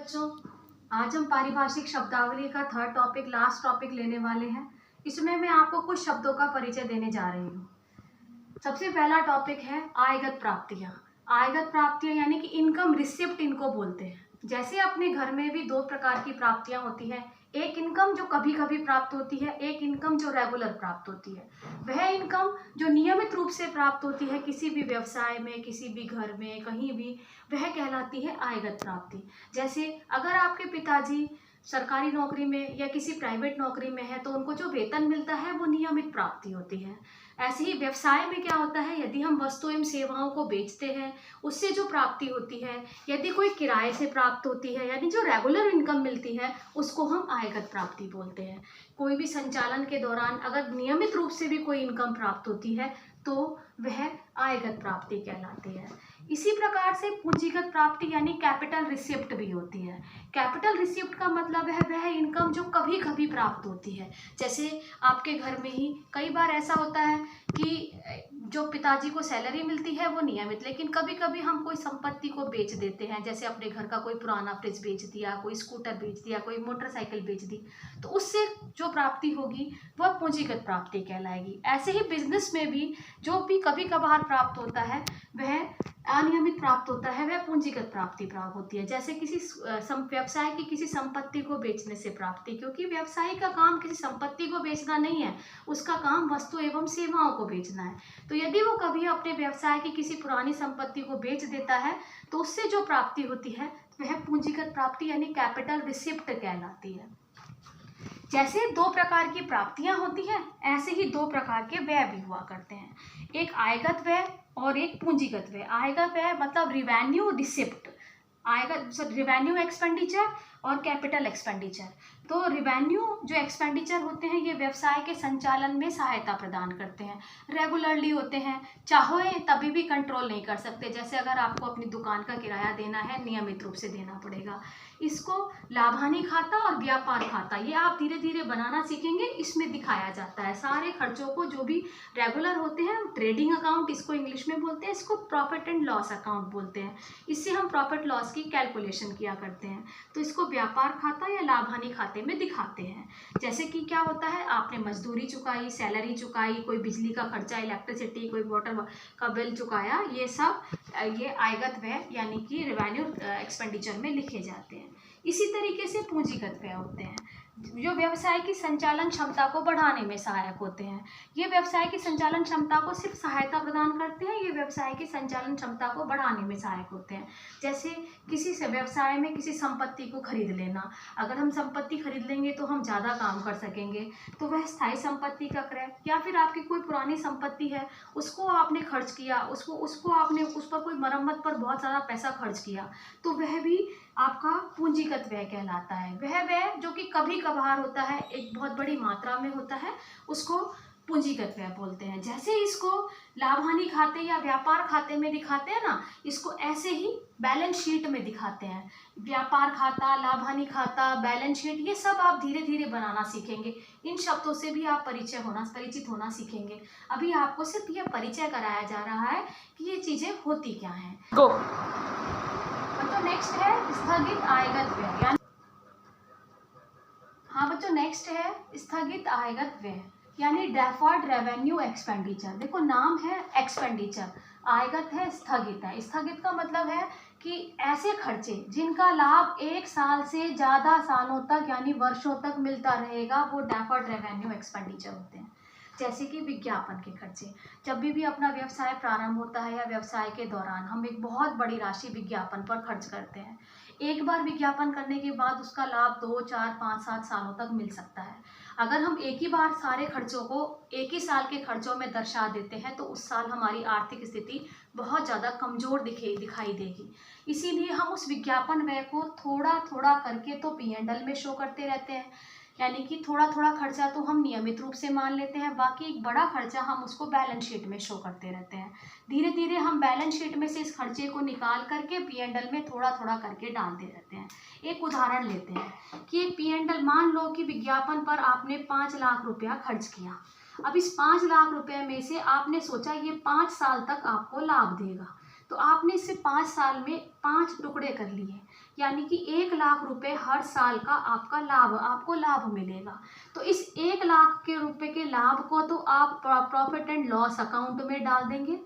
बच्चों, आज हम पारिभाषिक शब्दावली का थर्ड टॉपिक लास्ट टॉपिक लेने वाले हैं। इसमें मैं आपको कुछ शब्दों का परिचय देने जा रही हूँ। सबसे पहला टॉपिक है आयगत प्राप्तियाँ। आयगत प्राप्तियाँ यानी कि इनकम रिसिप्ट इनको बोलते हैं। जैसे अपने घर में भी दो प्रकार की प्राप्तियाँ होती हैं, एक इनकम जो कभी कभी प्राप्त होती है, एक इनकम जो रेगुलर प्राप्त होती है। वह इनकम जो नियमित रूप से प्राप्त होती है किसी भी व्यवसाय में, किसी भी घर में, कहीं भी, वह कहलाती है आयगत प्राप्ति। जैसे अगर आपके पिताजी सरकारी नौकरी में या किसी प्राइवेट नौकरी में है तो उनको जो वेतन मिलता है वो नियमित प्राप्ति होती है। ऐसे ही व्यवसाय में क्या होता है, यदि हम वस्तु एवं सेवाओं को बेचते हैं उससे जो प्राप्ति होती है, यदि कोई किराए से प्राप्त होती है, यानी जो रेगुलर इनकम मिलती है उसको हम आयगत प्राप्ति बोलते हैं। कोई भी संचालन के दौरान अगर नियमित रूप से भी कोई इनकम प्राप्त होती है तो वह आयगत प्राप्ति कहलाती है। इसी प्रकार से पूंजीगत प्राप्ति यानी कैपिटल रिसिप्ट भी होती है। कैपिटल रिसिप्ट का मतलब है वह इनकम जो कभी कभी प्राप्त होती है। जैसे आपके घर में ही कई बार ऐसा होता है कि जो पिताजी को सैलरी मिलती है वो नियमित, लेकिन कभी कभी हम कोई संपत्ति को बेच देते हैं। जैसे अपने घर का कोई पुराना फ्रिज बेच दिया, कोई स्कूटर बेच दिया, कोई मोटरसाइकिल बेच दी, तो उससे जो प्राप्ति होगी वह पूंजीगत प्राप्ति कहलाएगी। ऐसे ही बिजनेस में भी जो भी कभी कभार प्राप्त होता है वह अनियमित प्राप्त होता है, वह पूंजीगत प्राप्ति प्राप्त होती है। जैसे किसी व्यवसाय की किसी संपत्ति को बेचने से प्राप्ति, क्योंकि व्यवसाय का काम किसी संपत्ति को बेचना नहीं है, उसका काम वस्तु एवं सेवाओं को बेचना है। तो यदि वो कभी अपने व्यवसाय की किसी पुरानी संपत्ति को बेच देता है तो उससे जो प्राप्ति होती है वह पूंजीगत प्राप्ति यानी कैपिटल रिसिप्ट कहलाती है। जैसे दो प्रकार की प्राप्तियां होती हैं, ऐसे ही दो प्रकार के व्यय भी हुआ करते हैं, एक आयगत व्यय और एक पूंजीगत व्यय। आयगत व्यय मतलब रिवेन्यू रिसिप्ट, आयगत रिवेन्यू एक्सपेंडिचर और कैपिटल एक्सपेंडिचर। तो रिवेन्यू जो एक्सपेंडिचर होते हैं ये व्यवसाय के संचालन में सहायता प्रदान करते हैं, रेगुलरली होते हैं, चाहे तभी भी कंट्रोल नहीं कर सकते। जैसे अगर आपको अपनी दुकान का किराया देना है, नियमित रूप से देना पड़ेगा। इसको लाभानी खाता और व्यापार खाता ये आप धीरे धीरे बनाना सीखेंगे, इसमें दिखाया जाता है सारे खर्चों को जो भी रेगुलर होते हैं। ट्रेडिंग अकाउंट इसको इंग्लिश में बोलते हैं, इसको प्रॉफिट एंड लॉस अकाउंट बोलते हैं। इससे हम प्रॉफिट लॉस की कैलकुलेशन किया करते हैं, तो इसको व्यापार खाता या लाभानी खाते में दिखाते हैं। जैसे कि क्या होता है, आपने मजदूरी चुकाई, सैलरी चुकाई, कोई बिजली का खर्चा, इलेक्ट्रिसिटी, कोई वाटर का बिल चुकाया, ये सब ये आयगत व्यय यानी कि रेवेन्यू एक्सपेंडिचर में लिखे जाते हैं। इसी तरीके से पूंजीगत व्यय होते हैं जो व्यवसाय की संचालन क्षमता को बढ़ाने में सहायक होते हैं। ये व्यवसाय की संचालन क्षमता को सिर्फ सहायता प्रदान करते हैं, ये व्यवसाय की संचालन क्षमता को बढ़ाने में सहायक होते हैं। जैसे किसी से व्यवसाय में किसी संपत्ति को खरीद लेना, अगर हम संपत्ति खरीद लेंगे तो हम ज़्यादा काम कर सकेंगे, तो वह स्थायी संपत्ति का क्रय, या फिर आपकी कोई पुरानी संपत्ति है उसको आपने खर्च किया, उसको आपने उस पर कोई मरम्मत पर बहुत ज़्यादा पैसा खर्च किया, तो वह भी आपका पूंजीगत व्यय कहलाता है। वह व्यय जो कि कभी कभार होता है, एक बहुत बड़ी मात्रा में होता है, उसको पूंजीगत व्यय बोलते हैं। जैसे इसको लाभानी खाते या व्यापार खाते में दिखाते हैं ना, इसको ऐसे ही बैलेंस शीट में दिखाते हैं। व्यापार खाता, लाभानी खाता, बैलेंस शीट, ये सब आप धीरे धीरे बनाना सीखेंगे। इन शब्दों से भी आप परिचित होना सीखेंगे। अभी आपको सिर्फ ये परिचय कराया जा रहा है कि ये चीज़ें होती क्या हैं। तो नेक्स्ट है स्थगित आयगत व्यय। हाँ बच्चों, नेक्स्ट है स्थगित आयगत व्यय यानी डेफर्ड रेवेन्यू एक्सपेंडिचर। देखो नाम है एक्सपेंडिचर, आयगत है, स्थगित है। स्थगित का मतलब है कि ऐसे खर्चे जिनका लाभ एक साल से ज़्यादा सालों तक यानी वर्षों तक मिलता रहेगा, वो डेफर्ड रेवेन्यू एक्सपेंडिचर होते हैं। जैसे कि विज्ञापन के खर्चे, जब भी अपना व्यवसाय प्रारंभ होता है या व्यवसाय के दौरान हम एक बहुत बड़ी राशि विज्ञापन पर खर्च करते हैं। एक बार विज्ञापन करने के बाद उसका लाभ 2, 4, 5, 7 सालों तक मिल सकता है। अगर हम एक ही बार सारे खर्चों को एक ही साल के खर्चों में दर्शा देते हैं तो उस साल हमारी आर्थिक स्थिति बहुत ज़्यादा कमज़ोर दिखाई देगी। इसीलिए हम उस विज्ञापन व्यय को थोड़ा थोड़ा करके तो P&L में शो करते रहते हैं, यानी कि थोड़ा थोड़ा खर्चा तो हम नियमित रूप से मान लेते हैं, बाकी एक बड़ा खर्चा हम उसको बैलेंस शीट में शो करते रहते हैं। धीरे धीरे हम बैलेंस शीट में से इस खर्चे को निकाल करके P&L में थोड़ा थोड़ा करके डालते रहते हैं। एक उदाहरण लेते हैं कि एक P&L, मान लो कि विज्ञापन पर आपने 5 लाख रुपया खर्च किया। अब इस 5 लाख रुपये में से आपने सोचा ये 5 साल तक आपको लाभ देगा, तो आपने इसे 5 साल में 5 टुकड़े कर लिए। यानी कि 1 लाख रुपए हर साल का आपको लाभ मिलेगा। तो इस 1 लाख के रुपए के लाभ को तो आप प्रॉफिट एंड लॉस अकाउंट में डाल देंगे,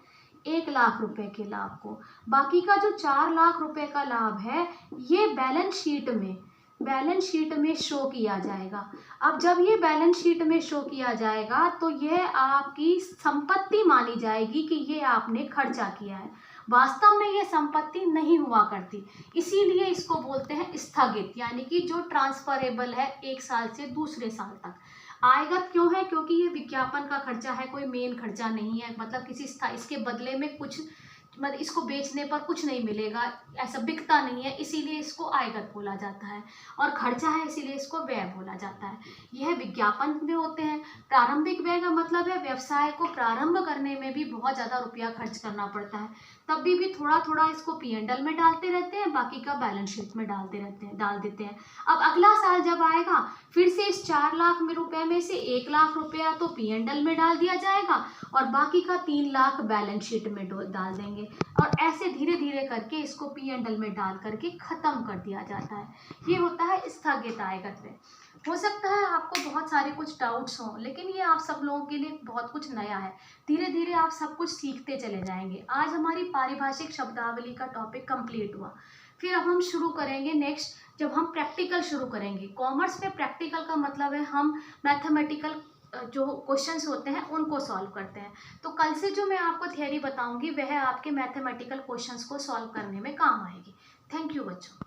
1 लाख रुपए के लाभ को। बाकी का जो 4 लाख रुपए का लाभ है ये बैलेंस शीट में शो किया जाएगा। अब जब ये बैलेंस शीट में शो किया जाएगा तो यह आपकी संपत्ति मानी जाएगी कि ये आपने खर्चा किया है। वास्तव में ये संपत्ति नहीं हुआ करती, इसीलिए इसको बोलते हैं स्थगित, यानी कि जो ट्रांसफरेबल है 1 साल से दूसरे साल तक। आयगत क्यों है? क्योंकि ये विज्ञापन का खर्चा है, कोई मेन खर्चा नहीं है, मतलब इसके बदले में कुछ, मतलब इसको बेचने पर कुछ नहीं मिलेगा, ऐसा बिकता नहीं है, इसीलिए इसको आयगत बोला जाता है। और खर्चा है इसीलिए इसको व्यय बोला जाता है। यह विज्ञापन में होते हैं। प्रारंभिक व्यय का मतलब है व्यवसाय को प्रारंभ करने में भी बहुत ज़्यादा रुपया खर्च करना पड़ता है, तब भी थोड़ा थोड़ा इसको P&L में डालते रहते हैं, बाकी का बैलेंस शीट में डाल देते हैं। अब अगला साल जब आएगा फिर से इस 4 लाख रुपए में से 1 लाख रुपया तो P&L में डाल दिया जाएगा और बाकी का 3 लाख बैलेंस शीट में डाल देंगे, और ऐसे धीरे धीरे करके इसको P&L में डाल करके ख़त्म कर दिया जाता है। ये होता है स्थगित आयगत व्यय। हो सकता है आपको बहुत सारे कुछ डाउट्स हों, लेकिन ये आप सब लोगों के लिए बहुत कुछ नया है, धीरे धीरे आप सब कुछ सीखते चले जाएंगे। आज हमारी पारिभाषिक शब्दावली का टॉपिक कंप्लीट हुआ। फिर अब हम शुरू करेंगे नेक्स्ट, जब हम प्रैक्टिकल शुरू करेंगे। कॉमर्स में प्रैक्टिकल का मतलब है हम मैथमेटिकल जो क्वेश्चंस होते हैं उनको सॉल्व करते हैं। तो कल से जो मैं आपको थियरी बताऊंगी वह आपके मैथमेटिकल क्वेश्चंस को सॉल्व करने में काम आएगी। थैंक यू बच्चों।